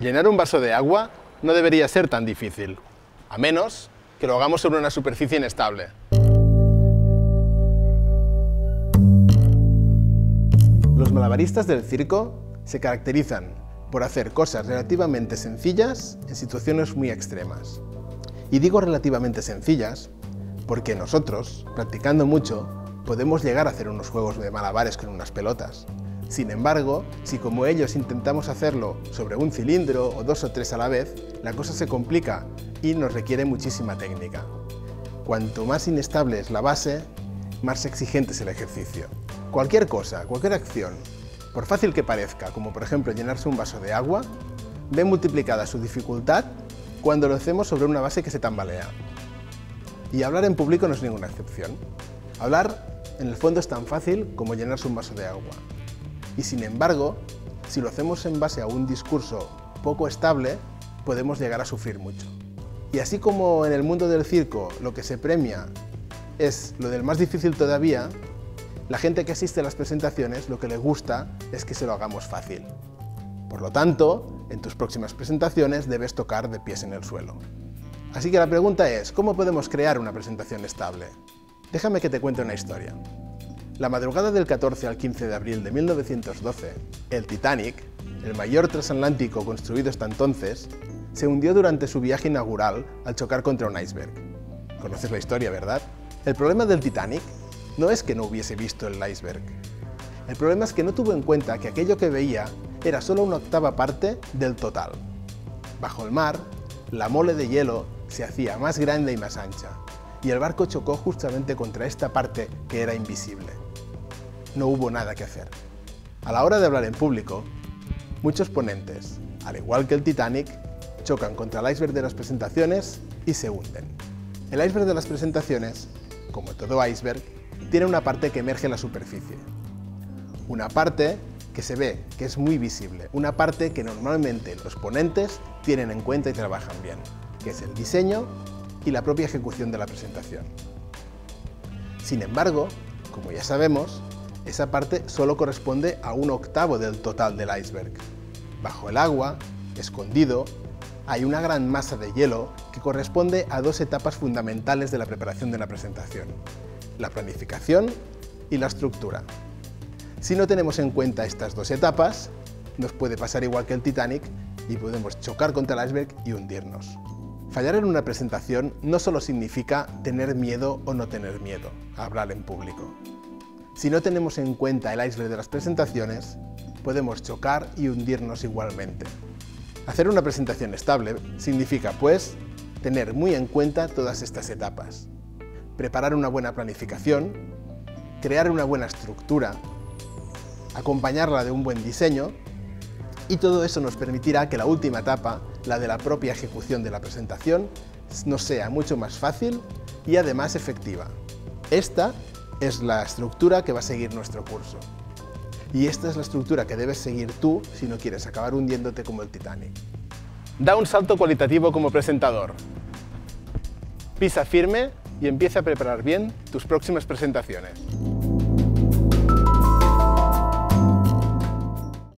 Llenar un vaso de agua no debería ser tan difícil, a menos que lo hagamos sobre una superficie inestable. Los malabaristas del circo se caracterizan por hacer cosas relativamente sencillas en situaciones muy extremas. Y digo relativamente sencillas porque nosotros, practicando mucho, podemos llegar a hacer unos juegos de malabares con unas pelotas. Sin embargo, si como ellos intentamos hacerlo sobre un cilindro o 2 o 3 a la vez, la cosa se complica y nos requiere muchísima técnica. Cuanto más inestable es la base, más exigente es el ejercicio. Cualquier cosa, cualquier acción, por fácil que parezca, como por ejemplo llenarse un vaso de agua, ve multiplicada su dificultad cuando lo hacemos sobre una base que se tambalea. Y hablar en público no es ninguna excepción. Hablar, en el fondo, es tan fácil como llenarse un vaso de agua. Y sin embargo, si lo hacemos en base a un discurso poco estable, podemos llegar a sufrir mucho. Y así como en el mundo del circo lo que se premia es lo del más difícil todavía, la gente que asiste a las presentaciones lo que le gusta es que se lo hagamos fácil. Por lo tanto, en tus próximas presentaciones debes tocar de pies en el suelo. Así que la pregunta es, ¿cómo podemos crear una presentación estable? Déjame que te cuente una historia. La madrugada del 14 al 15 de abril de 1912, el Titanic, el mayor transatlántico construido hasta entonces, se hundió durante su viaje inaugural al chocar contra un iceberg. Conoces la historia, ¿verdad? El problema del Titanic no es que no hubiese visto el iceberg. El problema es que no tuvo en cuenta que aquello que veía era solo una octava parte del total. Bajo el mar, la mole de hielo se hacía más grande y más ancha, y el barco chocó justamente contra esta parte que era invisible. No hubo nada que hacer. A la hora de hablar en público, muchos ponentes, al igual que el Titanic, chocan contra el iceberg de las presentaciones y se hunden. El iceberg de las presentaciones, como todo iceberg, tiene una parte que emerge en la superficie. Una parte que se ve, que es muy visible. Una parte que normalmente los ponentes tienen en cuenta y trabajan bien, que es el diseño y la propia ejecución de la presentación. Sin embargo, como ya sabemos, esa parte solo corresponde a un octavo del total del iceberg. Bajo el agua, escondido, hay una gran masa de hielo que corresponde a dos etapas fundamentales de la preparación de una presentación: la planificación y la estructura. Si no tenemos en cuenta estas dos etapas, nos puede pasar igual que el Titanic y podemos chocar contra el iceberg y hundirnos. Fallar en una presentación no solo significa tener miedo o no tener miedo a hablar en público. Si no tenemos en cuenta el iceberg de las presentaciones, podemos chocar y hundirnos igualmente. Hacer una presentación estable significa, pues, tener muy en cuenta todas estas etapas. Preparar una buena planificación, crear una buena estructura, acompañarla de un buen diseño, y todo eso nos permitirá que la última etapa, la de la propia ejecución de la presentación, nos sea mucho más fácil y además efectiva. Esta es la estructura que va a seguir nuestro curso. Y esta es la estructura que debes seguir tú si no quieres acabar hundiéndote como el Titanic. Da un salto cualitativo como presentador. Pisa firme y empieza a preparar bien tus próximas presentaciones.